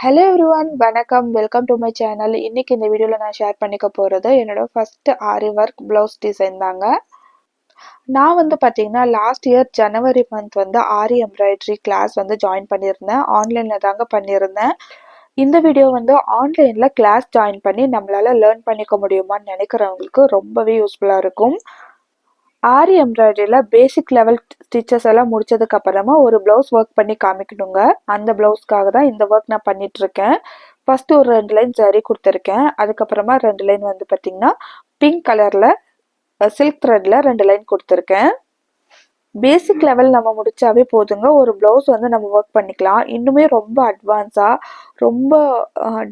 Hello everyone, வணக்கம். Welcome to my channel. இன்னைக்கு இந்த வீடியோவில் நான் ஷேர் பண்ணிக்க போகிறது என்னோட ஃபர்ஸ்ட் ஆரி ஒர்க் ப்ளவுஸ் டிசைன் தாங்க. நான் பார்த்தீங்கன்னா லாஸ்ட் இயர் ஜனவரி மந்த் ஆரி எம்ப்ராய்டரி கிளாஸ் ஜாயின் பண்ணியிருந்தேன். ஆன்லைனில் தாங்க பண்ணியிருந்தேன். இந்த வீடியோ ஆன்லைனில் கிளாஸ் ஜாயின் பண்ணி நம்மளால் லேர்ன் பண்ணிக்க முடியுமான்னு நினைக்கிறவங்களுக்கு ரொம்பவே யூஸ்ஃபுல்லாக இருக்கும். ஆரி எம்ப்ராய்டரியில் பேசிக் லெவல் ஸ்டிச்சஸ் எல்லாம் முடிச்சதுக்கு அப்புறமா ஒரு ப்ளவுஸ் ஒர்க் பண்ணி காமிக்கணுங்க. அந்த ப்ளவுஸ்க்காக தான் இந்த ஒர்க் நான் பண்ணிட்டு இருக்கேன். ஃபர்ஸ்ட் ஒரு 2 லைன் ஜரி கொடுத்துருக்கேன். அதுக்கப்புறமா 2 லைன் பார்த்தீங்கன்னா பிங்க் கலரில் சில்க் த்ரெட்ல 2 லைன் கொடுத்துருக்கேன். பேசிக் லெவல் நம்ம முடிச்சாவே போதுங்க. ஒரு ப்ளவுஸ் நம்ம ஒர்க் பண்ணிக்கலாம். இன்னுமே ரொம்ப அட்வான்ஸாக ரொம்ப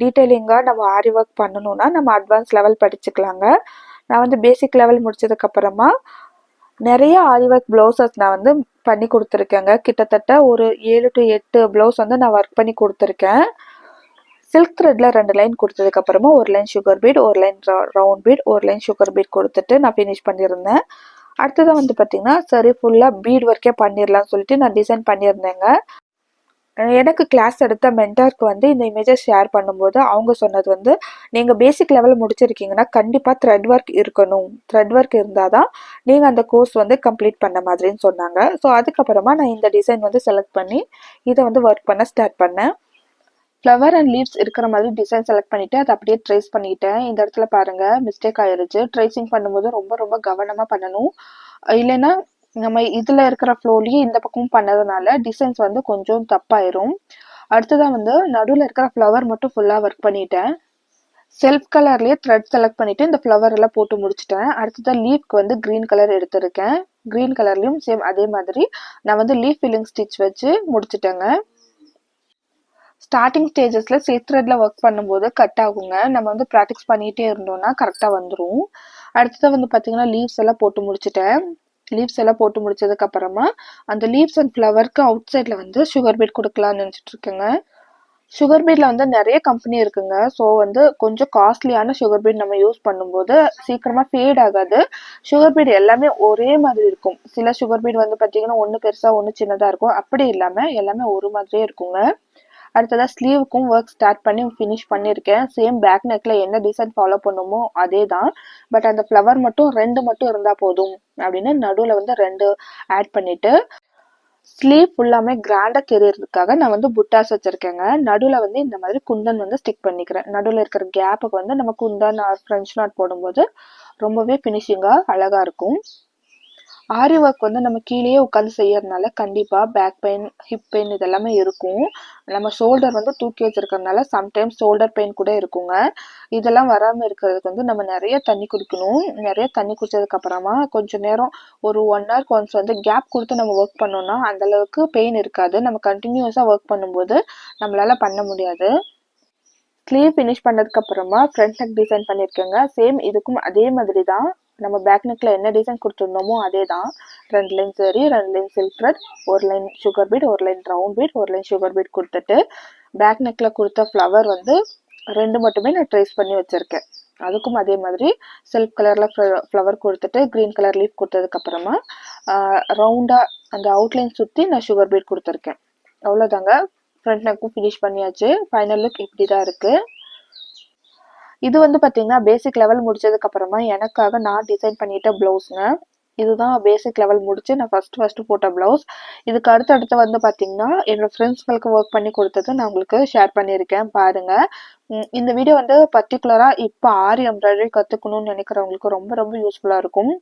டீட்டெயிலிங்காக நம்ம ஆரி ஒர்க் பண்ணணும்னா நம்ம அட்வான்ஸ் லெவல் படிச்சுக்கலாங்க. நான் பேசிக் லெவல் முடிச்சதுக்கப்புறமா நிறைய ஆரி ஒர்க் ப்ளவுசஸ் நான் பண்ணி கொடுத்துருக்கேங்க. கிட்டத்தட்ட ஒரு 7 to 8 ப்ளவுஸ் நான் ஒர்க் பண்ணி கொடுத்துருக்கேன். சில்க் த்ரெட்ல 2 லைன் கொடுத்ததுக்கப்புறமா ஒரு லைன் சுகர் பீட், ஒரு லைன் ரவுண்ட் பீட், ஒரு லைன் சுகர் பீட் கொடுத்துட்டு நான் ஃபினிஷ் பண்ணியிருந்தேன். அடுத்ததான் பார்த்தீங்கன்னா சரி ஃபுல்லாக பீட் ஒர்க்கே பண்ணிடலாம்னு சொல்லிட்டு நான் டிசைன் பண்ணியிருந்தேங்க. எனக்கு கிளாஸ் எடுத்த மென்டாருக்கு இந்த இமேஜை ஷேர் பண்ணும்போது அவங்க சொன்னது நீங்கள் பேசிக் லெவல் முடிச்சிருக்கீங்கன்னா கண்டிப்பாக த்ரெட் ஒர்க் இருக்கணும். த்ரெட் ஒர்க் இருந்தால் தான் நீங்கள் அந்த கோர்ஸ் கம்ப்ளீட் பண்ண மாதிரின்னு சொன்னாங்க. ஸோ அதுக்கப்புறமா நான் இந்த டிசைன் செலக்ட் பண்ணி இதை ஒர்க் பண்ண ஸ்டார்ட் பண்ணேன். ஃப்ளவர் அண்ட் லீவ்ஸ் இருக்கிற மாதிரி டிசைன் செலக்ட் பண்ணிவிட்டு அதை அப்படியே ட்ரேஸ் பண்ணிட்டேன். இந்த இடத்துல பாருங்கள் மிஸ்டேக் ஆயிடுச்சு. ட்ரேசிங் பண்ணும்போது ரொம்ப ரொம்ப கவனமாக பண்ணணும். இல்லைன்னா நம்ம இதில் இருக்கிற ஃப்ளோலையே இந்த பக்கமும் பண்ணதுனால டிசைன்ஸ் கொஞ்சம் தப்பாயிரும். அடுத்ததான் நடுவில் இருக்கிற ஃப்ளவர் மட்டும் ஃபுல்லாக ஒர்க் பண்ணிட்டேன். செல்ஃப் கலர்லேயே த்ரெட் செலக்ட் பண்ணிவிட்டு இந்த ஃப்ளவர் எல்லாம் போட்டு முடிச்சிட்டேன். அடுத்ததான் லீஃப்க்கு க்ரீன் கலர் எடுத்திருக்கேன். க்ரீன் கலர்லேயும் சேம் அதே மாதிரி நான் லீஃப் ஃபில்லிங் ஸ்டிச் வச்சு முடிச்சிட்டேங்க. ஸ்டார்டிங் ஸ்டேஜஸில் சில்க் த்ரெட்டில் ஒர்க் பண்ணும்போது கட் ஆகுங்க. நம்ம ப்ராக்டிஸ் பண்ணிகிட்டே இருந்தோம்னா கரெக்டாக வந்துடும். அடுத்ததான் பார்த்தீங்கன்னா லீவ்ஸ் எல்லாம் போட்டு முடிச்சிட்டேன். லீவ்ஸ் எல்லாம் போட்டு முடிச்சதுக்கப்புறமா அந்த லீவ்ஸ் அண்ட் ஃப்ளவருக்கு அவுட் சைடில் சுகர் பீட் கொடுக்கலாம்னு நினச்சிட்டு இருக்கேங்க. சுகர் பீடில் நிறைய கம்பெனி இருக்குங்க. ஸோ கொஞ்சம் காஸ்ட்லியான சுகர் பீட் நம்ம யூஸ் பண்ணும்போது சீக்கிரமாக ஃபேட் ஆகாது. சுகர் பீட் எல்லாமே ஒரே மாதிரி இருக்கும். சில சுகர் பீட் பார்த்தீங்கன்னா ஒன்று பெருசாக ஒன்று சின்னதாக இருக்கும். அப்படி இல்லாமல் எல்லாமே ஒரு மாதிரியே இருக்குங்க. அடுத்ததாக ஸ்லீவுக்கும் ஒர்க் ஸ்டார்ட் பண்ணி ஃபினிஷ் பண்ணியிருக்கேன். சேம் பேக் நெக்கில் என்ன டிசைன் ஃபாலோ பண்ணுமோ அதே தான். பட் அந்த ஃப்ளவர் மட்டும் 2 மட்டும் இருந்தால் போதும் அப்படின்னு நடுவில் 2 ஆட் பண்ணிவிட்டு ஸ்லீவ் ஃபுல்லாமே கிராண்டாக தெரியறதுக்காக நான் புட்டாஸ் வச்சுருக்கேங்க. நடுவில் இந்த மாதிரி குந்தன் ஸ்டிக் பண்ணிக்கிறேன். நடுவில் இருக்கிற கேப்புக்கு நம்ம குந்தன் ஃப்ரெஞ்ச் நாட் போடும்போது ரொம்பவே ஃபினிஷிங்காக அழகாக இருக்கும். ஆரி ஒர்க் நம்ம கீழேயே உட்காந்து செய்யறதுனால கண்டிப்பாக பேக் பெயின், ஹிப் பெயின் இதெல்லாமே இருக்கும். நம்ம ஷோல்டர் தூக்கி வச்சிருக்கறதுனால சம்டைம்ஸ் ஷோல்டர் பெயின் கூட இருக்குங்க. இதெல்லாம் வராமல் இருக்கிறதுக்கு நம்ம நிறைய தண்ணி குடிக்கணும். நிறைய தண்ணி குடிச்சதுக்கப்புறமா கொஞ்சம் நேரம் ஒரு 1 ஹவருக்கு ஒன்ஸ் கேப் கொடுத்து நம்ம ஒர்க் பண்ணோம்னா அந்தளவுக்கு பெயின் இருக்காது. நம்ம கண்டினியூஸாக ஒர்க் பண்ணும்போது நம்மளால் பண்ண முடியாது. ஸ்லீவ் ஃபினிஷ் பண்ணதுக்கப்புறமா ஃப்ரண்ட் நெக் டிசைன் பண்ணியிருக்கேங்க. சேம் இதுக்கும் அதே மாதிரி தான். நம்ம பேக் நெக்கில் என்ன டிசைன் கொடுத்துருந்தோமோ அதே தான். 2 லைன் சரி, 2 லைன் சில்க் த்ரெட், ஒரு லைன் சுகர் பீட், ஒரு லைன் ரவுண்ட் பீட், ஒரு லைன் சுகர் பீட் கொடுத்துட்டு பேக் நெக்கில் கொடுத்த ஃப்ளவர் 2 மட்டுமே நான் ட்ரேஸ் பண்ணி வச்சுருக்கேன். அதுக்கும் அதே மாதிரி சில்க் கலரில் ஃப்ளவர் கொடுத்துட்டு க்ரீன் கலர் லீஃப் கொடுத்ததுக்கப்புறமா ரவுண்டாக அந்த அவுட்லைன் சுற்றி நான் சுகர் பீட் கொடுத்துருக்கேன். அவ்வளோதாங்க. ஃப்ரண்ட் நெக்கும் ஃபினிஷ் பண்ணியாச்சு. ஃபைனல் லுக் இப்படி தான் இருக்குது. இது பார்த்தீங்கன்னா பேசிக் லெவல் முடிச்சதுக்கப்புறமா எனக்காக நான் டிசைன் பண்ணிட்ட ப்ளவுஸுங்க. இதுதான் பேசிக் லெவல் முடிச்சு நான் ஃபஸ்ட்டு போட்ட ப்ளவுஸ். இதுக்கு அடுத்து பார்த்தீங்கன்னா என்னோட ஃப்ரெண்ட்ஸ்களுக்கு ஒர்க் பண்ணி கொடுத்தது நான் உங்களுக்கு ஷேர் பண்ணியிருக்கேன் பாருங்கள். இந்த வீடியோ பர்டிகுலராக இப்போ ஆரி எம்ப்ராய்டரி கற்றுக்கணும்னு நினைக்கிறவங்களுக்கு ரொம்ப ரொம்ப யூஸ்ஃபுல்லாக இருக்கும்.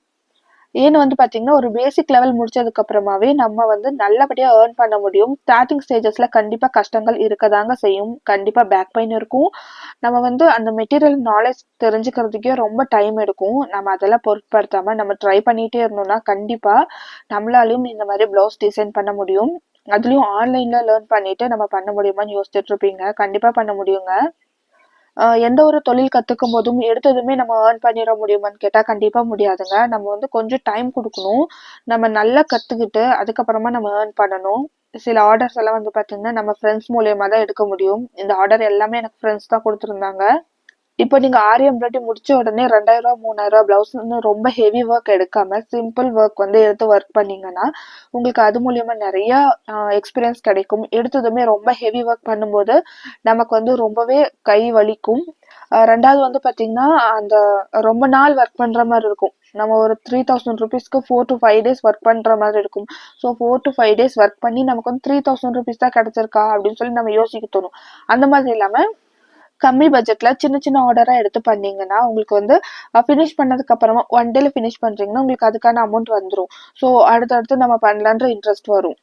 ஏன்னு பார்த்தீங்கன்னா ஒரு பேசிக் லெவல் முடிச்சதுக்கப்புறமாவே நம்ம நல்லபடியாக ஏர்ன் பண்ண முடியும். ஸ்டார்டிங் ஸ்டேஜஸில் கண்டிப்பாக கஷ்டங்கள் இருக்கதாங்க செய்யும். கண்டிப்பாக பேக் பெயின் இருக்கும். நம்ம அந்த மெட்டீரியல் நாலேஜ் தெரிஞ்சுக்கிறதுக்கே ரொம்ப டைம் எடுக்கும். நம்ம அதெல்லாம் பொருட்படுத்தாமல் நம்ம ட்ரை பண்ணிகிட்டே இருந்தோம்னா கண்டிப்பாக நம்மளாலையும் இந்த மாதிரி ப்ளவுஸ் டிசைன் பண்ண முடியும். அதுலேயும் ஆன்லைனில் லேர்ன் பண்ணிவிட்டு நம்ம பண்ண முடியுமான்னு யோசிச்சுட்டு இருப்பீங்க. கண்டிப்பாக பண்ண முடியுங்க. எந்த ஒரு தொழில் கற்றுக்கும் போதும் எடுத்ததுமே நம்ம ஏர்ன் பண்ணிட முடியுமான்னு கேட்டால் கண்டிப்பாக முடியாதுங்க. நம்ம கொஞ்சம் டைம் கொடுக்கணும். நம்ம நல்லா கற்றுக்கிட்டு அதுக்கப்புறமா நம்ம ஏர்ன் பண்ணணும். சில ஆர்டர்ஸ் எல்லாம் பார்த்தீங்கன்னா நம்ம ஃப்ரெண்ட்ஸ் மூலியமாக தான் எடுக்க முடியும். இந்த ஆர்டர் எல்லாமே எனக்கு ஃப்ரெண்ட்ஸ் தான் கொடுத்துருந்தாங்க. இப்போ நீங்க ஆரி எம்ப்ராய்டரி முடிச்ச உடனே 2000 3000 பிளவுஸ்ன்னு ரொம்ப ஹெவி ஒர்க் எடுக்காம சிம்பிள் ஒர்க் வந்து எடுத்து ஒர்க் பண்ணீங்கன்னா உங்களுக்கு அது மூலியமா நிறைய எக்ஸ்பீரியன்ஸ் கிடைக்கும். எடுத்ததுமே ரொம்ப ஹெவி ஒர்க் பண்ணும்போது நமக்கு வந்து ரொம்பவே கை வலிக்கும். ரெண்டாவது வந்து பாத்தீங்கன்னா அந்த ரொம்ப நாள் ஒர்க் பண்ற மாதிரி இருக்கும். நம்ம ஒரு 3000 ருபீஸ்க்கு 4 to 5 days ஒர்க் பண்ற மாதிரி இருக்கும். ஸோ 4 to 5 days ஒர்க் பண்ணி நமக்கு வந்து 3000 ருபீஸ் தான் கிடைச்சிருக்கா அப்படின்னு சொல்லி நம்ம யோசிக்க தோணும். அந்த மாதிரி இல்லாம கம்மி பட்ஜெட்ல சின்ன சின்ன ஆர்டரா எடுத்து பண்ணீங்கன்னா உங்களுக்கு வந்து ஃபினிஷ் பண்ணதுக்கு அப்புறமா ஒன் டேல ஃபினிஷ் பண்றீங்கன்னா உங்களுக்கு அதுக்கான அமௌண்ட் வந்துடும். ஸோ அடுத்தடுத்து நம்ம பண்ணலான்ற இன்ட்ரெஸ்ட் வரும்.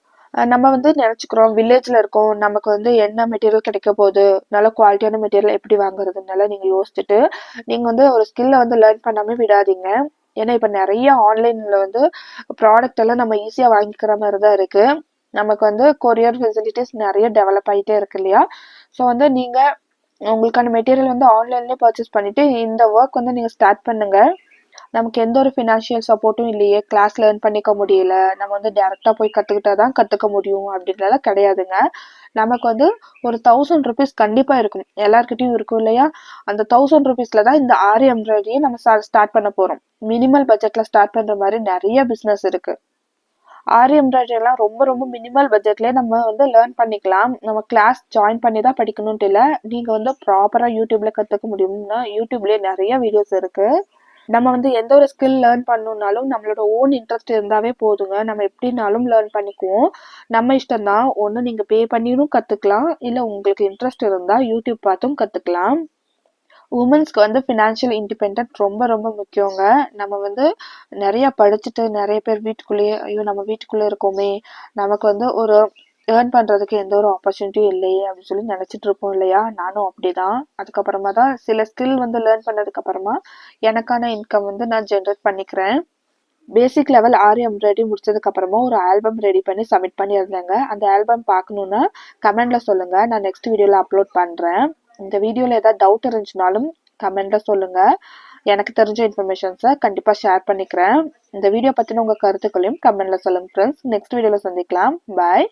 நம்ம வந்து நினைச்சுக்கிறோம் வில்லேஜ்ல இருக்கோம், நமக்கு வந்து என்ன மெட்டீரியல் கிடைக்க போகுது, நல்ல குவாலிட்டியான மெட்டீரியல் எப்படி வாங்குறதுனால நீங்க யோசிச்சுட்டு நீங்க வந்து ஒரு ஸ்கில்ல வந்து லேர்ன் பண்ணாம விடாதீங்க. ஏன்னா இப்ப நிறைய ஆன்லைன்ல வந்து ப்ராடக்ட் எல்லாம் நம்ம ஈஸியா வாங்கிக்கிற மாதிரி தான் இருக்கு. நமக்கு வந்து கொரியர் ஃபெசிலிட்டிஸ் நிறைய டெவலப் ஆகிட்டே இருக்கு இல்லையா. ஸோ வந்து நீங்க உங்களுக்கான மெட்டீரியல் வந்து ஆன்லைன்லயே பர்ச்சேஸ் பண்ணிட்டு இந்த ஒர்க் வந்து நீங்க ஸ்டார்ட் பண்ணுங்க. நமக்கு எந்த ஒரு ஃபினான்ஷியல் சப்போர்ட்டும் இல்லையே, கிளாஸ் லேர்ன் பண்ணிக்க முடியல, நம்ம வந்து டேரக்டா போய் கத்துக்கிட்டாதான் கத்துக்க முடியும் அப்படின்றதெல்லாம் கிடையாதுங்க. நமக்கு வந்து ஒரு 1000 ருபீஸ் கண்டிப்பா இருக்கும், எல்லார்கிட்டயும் இருக்கும் இல்லையா. அந்த 1000 ருபீஸ்ல தான் இந்த ஆரி எம்ப்ராய்டரியை நம்ம ஸ்டார்ட் பண்ண போறோம். மினிமல் பட்ஜெட்ல ஸ்டார்ட் பண்ற மாதிரி நிறைய பிசினஸ் இருக்கு. ஆரி எம்ப்ராய்டரி எல்லாம் ரொம்ப ரொம்ப மினிமல் பட்ஜெட்லயே நம்ம வந்து லேர்ன் பண்ணிக்கலாம். நம்ம கிளாஸ் ஜாயின் பண்ணி தான் படிக்கணும்ட்டு இல்லை, நீங்க வந்து ப்ராப்பரா யூடியூப்ல கத்துக்க முடியும்னா யூடியூப்லயே நிறைய வீடியோஸ் இருக்கு. நம்ம வந்து எந்த ஒரு ஸ்கில் லேர்ன் பண்ணணும்னாலும் நம்மளோட ஓன் இன்ட்ரெஸ்ட் இருந்தாவே போதுங்க, நம்ம எப்படினாலும் லேர்ன் பண்ணிக்குவோம். நம்ம இஷ்டம் தான், ஒன்று நீங்க பே பண்ணியும் கத்துக்கலாம், இல்லை உங்களுக்கு இன்ட்ரெஸ்ட் இருந்தா யூடியூப் பார்த்தும் கத்துக்கலாம். உமன்ஸ்க்கு வந்து ஃபினான்ஷியல் இண்டிபெண்டன்ட் ரொம்ப ரொம்ப முக்கியங்க. நம்ம வந்து நிறைய படிச்சுட்டு நிறைய பேர் வீட்டுக்குள்ளேயே ஐயோ நம்ம வீட்டுக்குள்ளே இருக்கோமே, நமக்கு வந்து ஒரு ஏர்ன் பண்ணுறதுக்கு எந்த ஒரு ஆப்பர்ச்சுனிட்டியும் இல்லையே அப்படின்னு சொல்லி நினச்சிட்டு இருப்போம் இல்லையா. நானும் அப்படிதான். அதுக்கப்புறமா தான் சில ஸ்கில் வந்து லேர்ன் பண்ணதுக்கு அப்புறமா எனக்கான இன்கம் வந்து நான் ஜென்ரேட் பண்ணிக்கிறேன். பேசிக் லெவல் ஆரி எம்ப்ராய்டரி முடிச்சதுக்கு அப்புறமா ஒரு ஆல்பம் ரெடி பண்ணி சப்மிட் பண்ணியிருந்தேங்க. அந்த ஆல்பம் பார்க்கணுன்னா கமெண்ட்ல சொல்லுங்க, நான் நெக்ஸ்ட் வீடியோல அப்லோட் பண்றேன். இந்த வீடியோல ஏதாவது டவுட் இருந்துச்சுனாலும் கமெண்ட்ல சொல்லுங்க. எனக்கு தெரிஞ்ச இன்ஃபர்மேஷன்ஸை கண்டிப்பா ஷேர் பண்ணிக்கிறேன். இந்த வீடியோ பத்தின உங்க கருத்துக்களையும் கமெண்ட்ல சொல்லுங்க ஃப்ரெண்ட்ஸ். நெக்ஸ்ட் வீடியோல சந்திக்கலாம். பாய்.